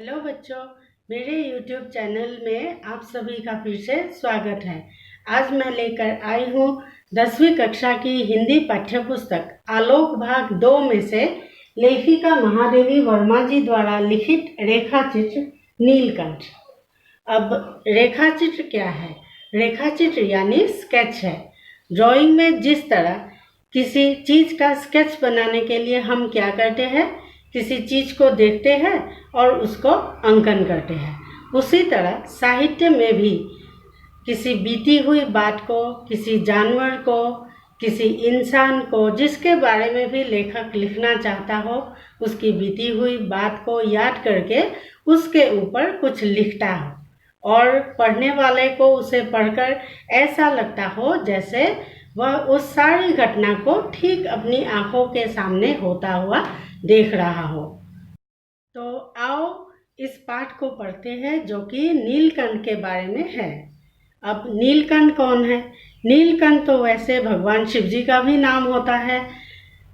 Hello बच्चों, मेरे YouTube channel में आप सभी का फिर से स्वागत है। आज मैं लेकर आई हूँ 10वीं कक्षा की हिंदी पाठ्य पुस्तक आलोक भाग 2 में से लेखिका महादेवी वर्मा जी द्वारा लिखित रेखाचित्र नीलकंठ। अब रेखाचित्र क्या है? रेखाचित्र यानी स्केच है। ड्राइंग में जिस तरह किसी चीज का स्केच बनाने के लिए हम क्या करते हैं, किसी चीज को देखते हैं और उसको अंकन करते हैं, उसी तरह साहित्य में भी किसी बीती हुई बात को, किसी जानवर को, किसी इंसान को, जिसके बारे में भी लेखक लिखना चाहता हो, उसकी बीती हुई बात को याद करके उसके ऊपर कुछ लिखता हो और पढ़ने वाले को उसे पढ़कर ऐसा लगता हो जैसे वह उस सारी घटना को ठीक अपनी आंखों के सामने होता हुआ देख रहा हो। तो आओ इस पाठ को पढ़ते हैं जो कि नीलकंठ के बारे में है। अब नीलकंठ कौन है? नीलकंठ तो वैसे भगवान शिव जी का भी नाम होता है,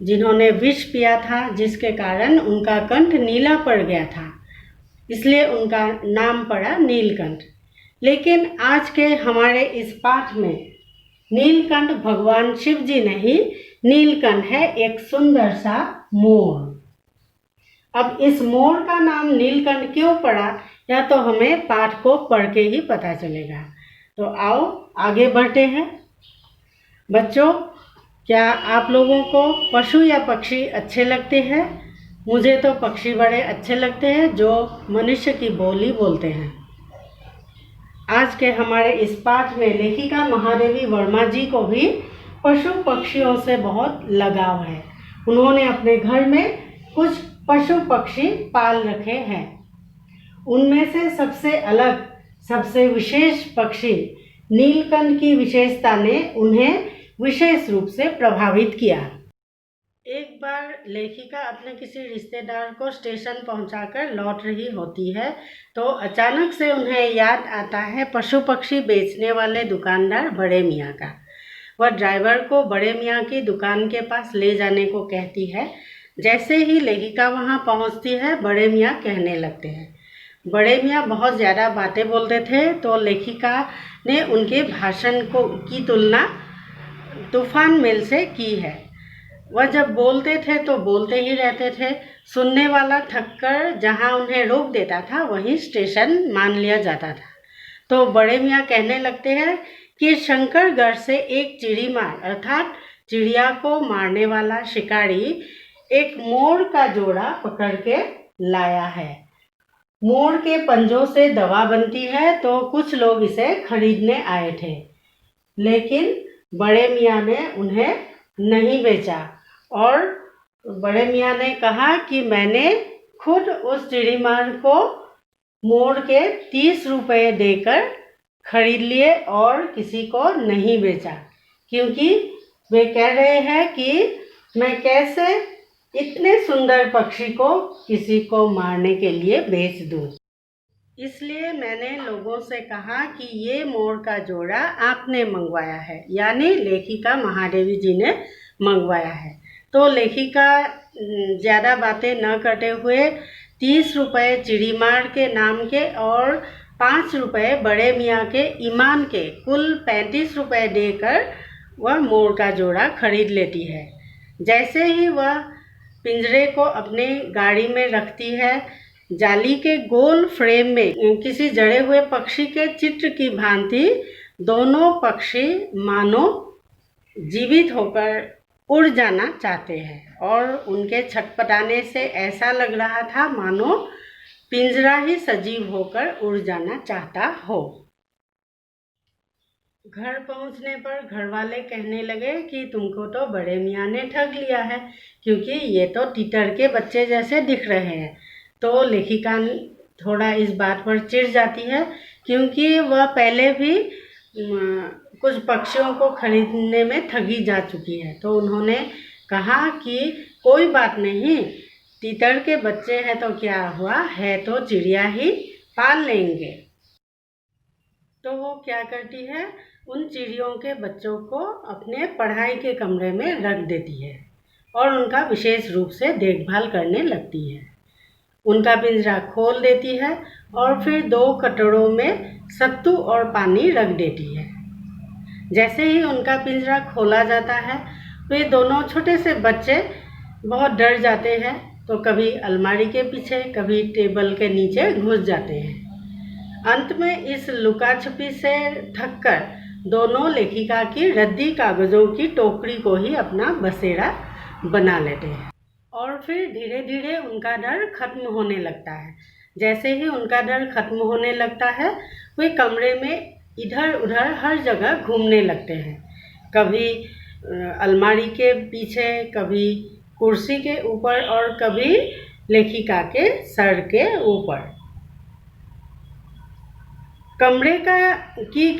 जिन्होंने विष पिया था जिसके कारण उनका कंठ नीला पड़ गया था, इसलिए उनका नाम पड़ा नीलकंठ। लेकिन आज के हमारे इस पाठ में नीलकंठ भगवान शिव जी नहीं, नीलकंठ है एक सुंदर सा मोर। अब इस मोर का नाम नीलकंठ क्यों पड़ा, या तो हमें पाठ को पढ़ के ही पता चलेगा। तो आओ आगे बढ़ते हैं। बच्चों, क्या आप लोगों को पशु या पक्षी अच्छे लगते हैं? मुझे तो पक्षी बड़े अच्छे लगते हैं जो मनुष्य की बोली बोलते हैं। आज के हमारे इस पाठ में लेखिका महादेवी वर्मा जी को भी पशु पक्षियों से बहुत लगाव है। उन्होंने अपने घर में कुछ पशु पक्षी पाल रखे हैं। उनमें से सबसे अलग, सबसे विशेष पक्षी नीलकंठ की विशेषता ने उन्हें विशेष रूप से प्रभावित किया। एक बार लेखिका अपने किसी रिश्तेदार को स्टेशन पहुंचाकर लौट रही होती है, तो अचानक से उन्हें याद आता है पशु पक्षी बेचने वाले दुकानदार बड़े मियाँ का। वह ड्राइवर को बड़े मियाँ की दुकान के पास ले जाने को कहती है। जैसे ही लेखिका वहां पहुंचती है, बड़े मियाँ कहने लगते हैं। बड़े मियाँ बहुत ज़्यादा बातें बोलते थे, तो लेखिका ने उनके भाषण की तुलना तूफान मेल से की है। वह जब बोलते थे तो बोलते ही रहते थे। सुनने वाला थककर जहां उन्हें रोक देता था वहीं स्टेशन मान लिया जाता था। तो बड़े मियाँ कहने लगते हैं कि शंकरगढ़ से एक चिड़ीमार अर्थात चिड़िया को मारने वाला शिकारी एक मोर का जोड़ा पकड़ के लाया है। मोर के पंजों से दवा बनती है, तो कुछ लोग इसे खरीदने आए थे, लेकिन बड़े मियाँ ने उन्हें नहीं बेचा और बड़े मियाँ ने कहा कि मैंने खुद उस चिड़ीमार को मोर के 30 रुपये देकर खरीद लिए और किसी को नहीं बेचा, क्योंकि वे कह रहे हैं कि मैं कैसे इतने सुंदर पक्षी को किसी को मारने के लिए बेच दूं। इसलिए मैंने लोगों से कहा कि ये मोर का जोड़ा आपने मंगवाया है, यानी लेखिका महादेवी जी ने मंगवाया है। तो लेखिका ज़्यादा बातें न करते हुए 30 रुपये चिड़ीमार के नाम के और 5 रुपये बड़े मियाँ के ईमान के कुल 35 रुपये देकर वह मोर का जोड़ा खरीद लेती है। जैसे ही वह पिंजरे को अपने गाड़ी में रखती है, जाली के गोल फ्रेम में किसी जड़े हुए पक्षी के चित्र की भांति दोनों पक्षी मानो जीवित होकर उड़ जाना चाहते हैं और उनके छटपटाने से ऐसा लग रहा था मानो पिंजरा ही सजीव होकर उड़ जाना चाहता हो। घर पहुंचने पर घर वाले कहने लगे कि तुमको तो बड़े मियाँ ने ठग लिया है, क्योंकि ये तो तीतर के बच्चे जैसे दिख रहे हैं। तो लेखिका थोड़ा इस बात पर चिढ़ जाती है, क्योंकि वह पहले भी कुछ पक्षियों को खरीदने में ठगी जा चुकी है। तो उन्होंने कहा कि कोई बात नहीं, तीतर के बच्चे हैं तो क्या हुआ, है तो चिड़िया ही, पाल लेंगे। तो वो क्या करती है, उन चिड़ियों के बच्चों को अपने पढ़ाई के कमरे में रख देती है और उनका विशेष रूप से देखभाल करने लगती है। उनका पिंजरा खोल देती है और फिर 2 कटोरों में सत्तू और पानी रख देती है। जैसे ही उनका पिंजरा खोला जाता है वे दोनों छोटे से बच्चे बहुत डर जाते हैं, तो कभी अलमारी के पीछे कभी टेबल के नीचे घुस जाते हैं। अंत में इस लुका छुपी से थककर दोनों लेखिका की रद्दी कागजों की टोकरी को ही अपना बसेरा बना लेते हैं और फिर धीरे धीरे उनका डर खत्म होने लगता है। जैसे ही उनका डर खत्म होने लगता है वे कमरे में इधर उधर हर जगह घूमने लगते हैं, कभी अलमारी के पीछे, कभी कुर्सी के ऊपर और कभी लेखिका के सर के ऊपर। कमरे की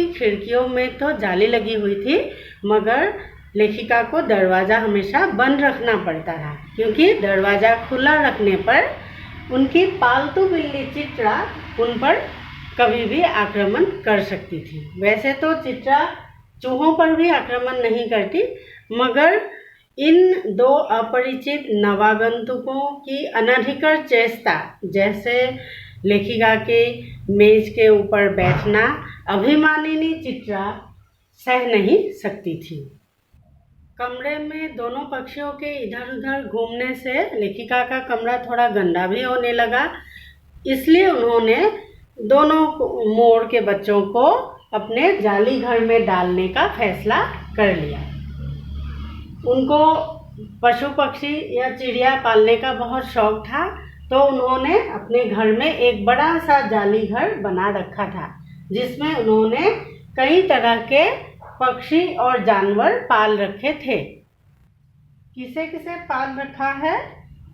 खिड़कियों में तो जाली लगी हुई थी, मगर लेखिका को दरवाज़ा हमेशा बंद रखना पड़ता था, क्योंकि दरवाज़ा खुला रखने पर उनकी पालतू बिल्ली चित्रा उन पर कभी भी आक्रमण कर सकती थी। वैसे तो चित्रा चूहों पर भी आक्रमण नहीं करती, मगर इन 2 अपरिचित नवागंतुकों की अनधिकृत चेष्टा, जैसे लेखिका के मेज के ऊपर बैठना, अभिमानिनी चित्रा सह नहीं सकती थी। कमरे में दोनों पक्षियों के इधर उधर घूमने से लेखिका का कमरा थोड़ा गंदा भी होने लगा, इसलिए उन्होंने दोनों मोर के बच्चों को अपने जाली घर में डालने का फैसला कर लिया। उनको पशु पक्षी या चिड़िया पालने का बहुत शौक था, तो उन्होंने अपने घर में एक बड़ा सा जाली घर बना रखा था, जिसमें उन्होंने कई तरह के पक्षी और जानवर पाल रखे थे। किसे किसे पाल रखा है?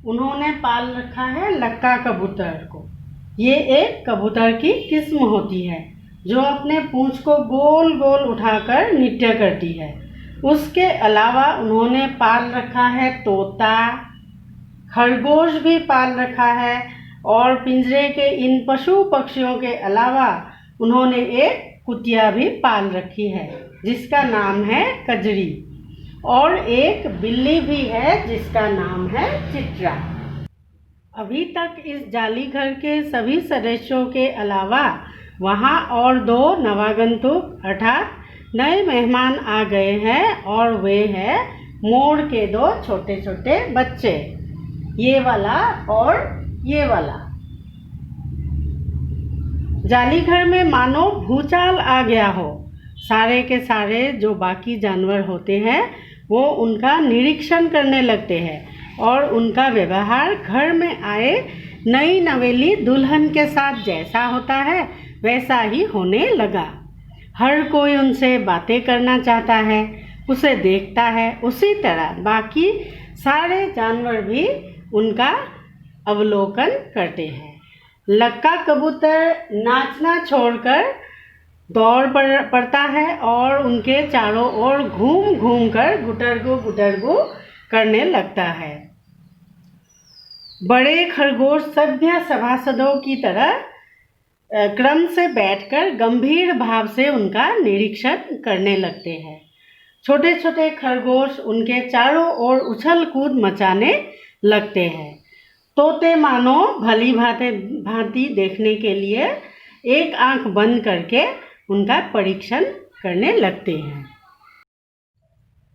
उन्होंने पाल रखा है लक्का कबूतर को। ये एक कबूतर की किस्म होती है जो अपने पूंछ को गोल गोल उठाकर नृत्य करती है। उसके अलावा उन्होंने पाल रखा है तोता, खरगोश भी पाल रखा है, और पिंजरे के इन पशु पक्षियों के अलावा उन्होंने एक कुतिया भी पाल रखी है जिसका नाम है कजरी, और एक बिल्ली भी है जिसका नाम है चित्रा। अभी तक इस जाली घर के सभी सदस्यों के अलावा वहाँ और 2 नवागंतुक अर्थात नए मेहमान आ गए हैं, और वे हैं मोर के 2 छोटे छोटे बच्चे, ये वाला और ये वाला। जाली घर में मानो भूचाल आ गया हो। सारे के सारे जो बाकी जानवर होते हैं वो उनका निरीक्षण करने लगते हैं और उनका व्यवहार घर में आए नई नवेली दुल्हन के साथ जैसा होता है वैसा ही होने लगा। हर कोई उनसे बातें करना चाहता है, उसे देखता है। उसी तरह बाकी सारे जानवर भी उनका अवलोकन करते हैं। लक्का कबूतर नाचना छोड़कर दौड़ पड़ता है और उनके चारों ओर घूम घूम कर गुटरगू करने लगता है। बड़े खरगोश सभ्य सभासदों की तरह क्रम से बैठकर गंभीर भाव से उनका निरीक्षण करने लगते हैं। छोटे छोटे खरगोश उनके चारों ओर उछल कूद मचाने लगते हैं। तोते मानो भली भांति देखने के लिए एक आंख बंद करके उनका परीक्षण करने लगते हैं।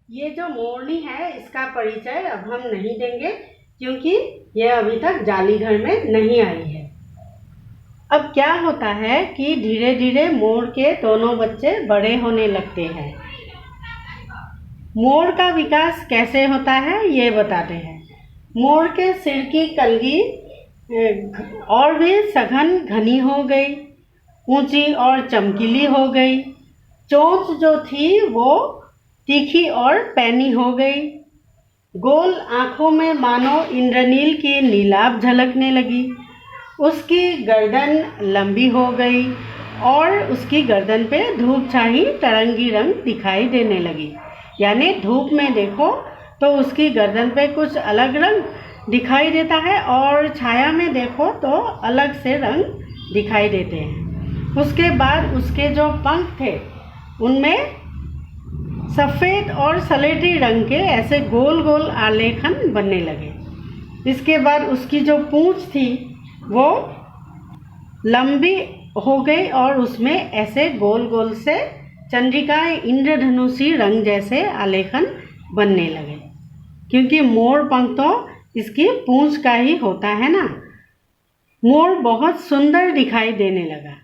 ये जो मोरनी है इसका परिचय अब हम नहीं देंगे क्योंकि यह अभी तक जाली घर में नहीं आई है। अब क्या होता है कि धीरे धीरे मोर के दोनों बच्चे बड़े होने लगते हैं। मोर का विकास कैसे होता है ये बताते हैं। मोर के सिर की कलगी और भी सघन घनी हो गई, ऊंची और चमकीली हो गई। चोंच जो थी वो तीखी और पैनी हो गई। गोल आँखों में मानो इंद्रनील की नीलाभ झलकने लगी। उसकी गर्दन लंबी हो गई और उसकी गर्दन पे धूप छाई तरंगी रंग दिखाई देने लगी। यानी धूप में देखो तो उसकी गर्दन पे कुछ अलग रंग दिखाई देता है और छाया में देखो तो अलग से रंग दिखाई देते हैं। उसके बाद उसके जो पंख थे उनमें सफ़ेद और सलेटी रंग के ऐसे गोल गोल आलेखन बनने लगे। इसके बाद उसकी जो पूंछ थी वो लंबी हो गई और उसमें ऐसे गोल गोल से चंद्रिकाएं इंद्रधनुषी रंग जैसे आलेखन बनने लगे, क्योंकि मोर पंख तो इसकी पूंछ का ही होता है ना। मोर बहुत सुंदर दिखाई देने लगा।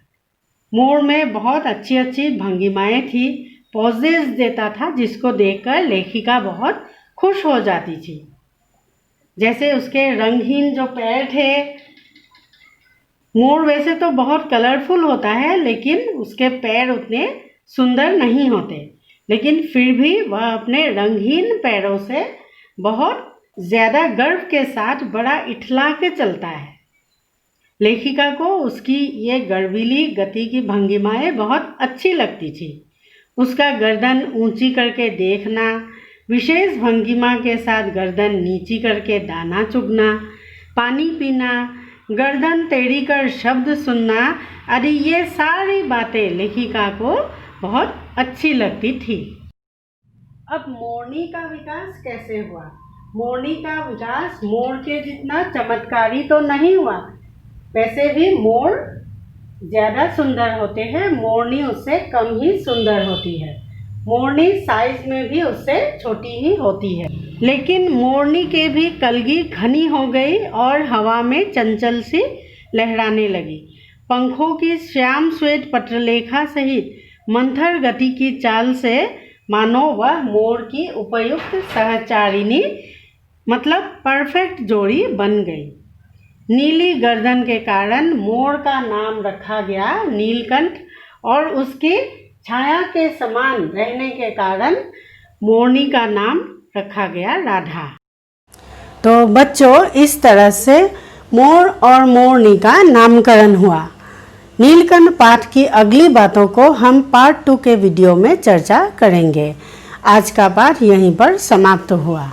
मोर में बहुत अच्छी अच्छी भंगिमाएं थी, पोजेस देता था, जिसको देखकर लेखिका बहुत खुश हो जाती थी। जैसे उसके रंगहीन जो पैर थे, मोर वैसे तो बहुत कलरफुल होता है लेकिन उसके पैर उतने सुंदर नहीं होते, लेकिन फिर भी वह अपने रंगहीन पैरों से बहुत ज़्यादा गर्व के साथ बड़ा इठला के चलता है। लेखिका को उसकी ये गर्वीली गति की भंगिमाएं बहुत अच्छी लगती थी। उसका गर्दन ऊंची करके देखना, विशेष भंगिमा के साथ गर्दन नीची करके दाना चुगना, पानी पीना, गर्दन टेढ़ी कर शब्द सुनना आदि ये सारी बातें लेखिका को बहुत अच्छी लगती थी। अब मोरनी का विकास कैसे हुआ? मोरनी का विकास मोर के जितना चमत्कारी तो नहीं हुआ, वैसे भी मोर ज़्यादा सुंदर होते हैं, मोरनी उससे कम ही सुंदर होती है। मोरनी साइज में भी उससे छोटी ही होती है, लेकिन मोरनी के भी कलगी घनी हो गई और हवा में चंचल सी लहराने लगी। पंखों की श्याम श्वेत पत्रलेखा सहित मंथर गति की चाल से मानो वह मोर की उपयुक्त सहचारिणी मतलब परफेक्ट जोड़ी बन गई। नीली गर्दन के कारण मोर का नाम रखा गया नीलकंठ और उसकी छाया के समान रहने के कारण मोरनी का नाम रखा गया राधा। तो बच्चों, इस तरह से मोर और मोरनी का नामकरण हुआ। नीलकंठ पाठ की अगली बातों को हम पार्ट 2 के वीडियो में चर्चा करेंगे। आज का पाठ यहीं पर समाप्त हुआ।